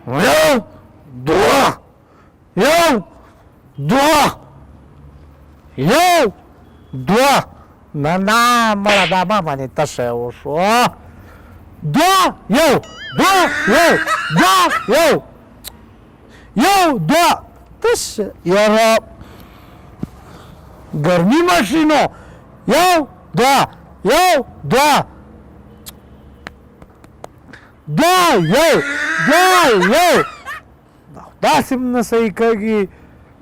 یو دوه یو دوه یو دوه نه مړه دا ما باندې تشه وشوه دوه یو دوه یو دوه یو یو دوه تشه یاره ګرمي ماشینو یو دوه یو دوه دوه یو دوه یو داسې نه صحیح کېږي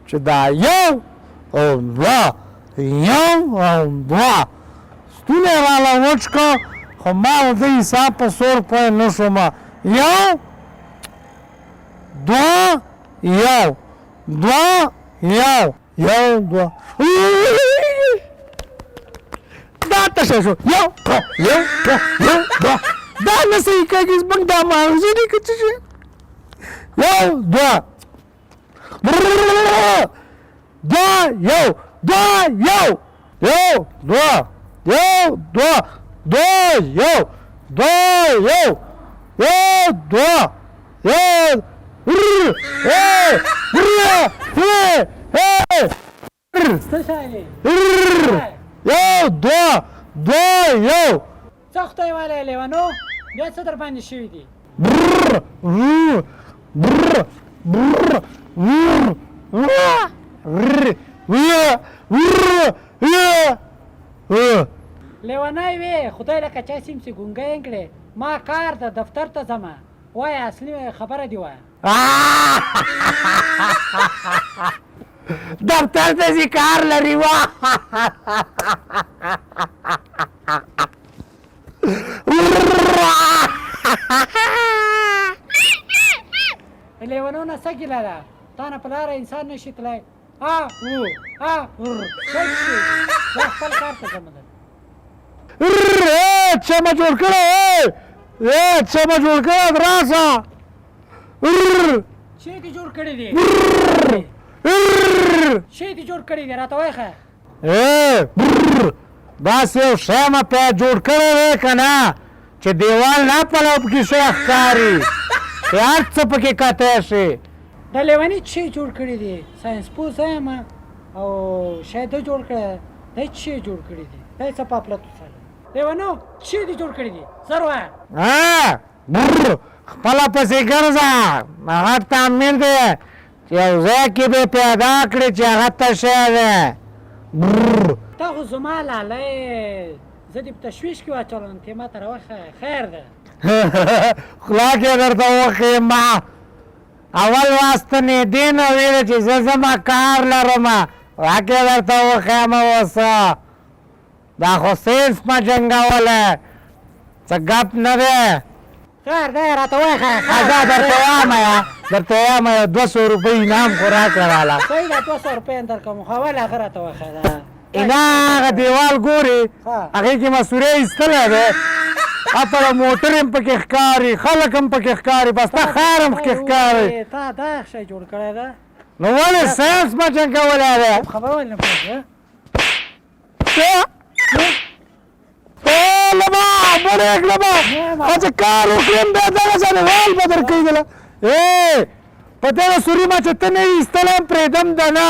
چې دا یو او دوه یو او دوه ستونی یې راله وچ کړه خو ما د حساب په سور پوه نه شوم یو دوه یو دوه یو یو دوه دا تشه شو یو دوه یو دوه یو دوه دا نه صحیح کېږي زموږ دا ماغزه دي که څه شي یو دوه دوه یو دوه یو یو دوه یو دوه دوه یو دوه یو یو دوه یو یو دوه دوه یو څه خدای والی لیونو بیا څه در باندې شوي دي لیونی وې خدای لکه چا سیمسې ګونګی کړې ما کار د دفتر ته ځمه وایه اصلي خبره دې وایه دفتر ته ځي کار لري وا لیونو نه څه ګیله ده تا نه په لاره انسان نشي تللی زه خپل کار ته ځم چمه جوړ کړه چمه جوړ کړه راسه شی دې جوړ کړی دی شی دې جوړ کړی دی راته وایه داسې یو شی مه پې جوړ کړی دی که نه چې دیوال نه پلو پکې شی ښکاري چې هر څه پکې کتی شي دا لیوني شی جوړ کړی دی ساینس پوه زه یم او شی ده جوړ کړی دی شی جوړ کړی دی دا یې څه پاپلت وسله لیونو شی دې جوړ کړی دی زر وایه خپله پسې ګرځه هغه تعمیر دی چې یو ځای کې به پیدا کړي چې هغه ته شی دی تا خو زما لالی زه دې په تشویش کې واچولم ته ما ته راوښیه خیر ده خوله کې درته وښیم اول واستنې دې نه ویلې چې زه زما کار لرم خوله کې درته وښیم اوس دا خو سینس مه جنګولی څه ګپ نه دی خیر دی راته وایه ښه درته وایم درته وایم 200 روپۍ انعام خو راکړه راله صحیح ده 200 روپۍ هم درکوم خو اول هغه راته وایه هغه دیوال ګوري هغې کې مسورې ایستلی دی اپله موټر هم پکې ښکاري خلک هم پکې ښکاري بس تا ښار هم پکې ښکاري تا دا شی جوړ کړی ده نو ولې ساینس مه جنګولی دی خبره ولې نه پوهېږې لما بریک لما چې کار وکړم بیا دغه دیوال به درکوي دله په دغه سوري ما چې ته نه یې ایستلی هم پرېږدم ده نه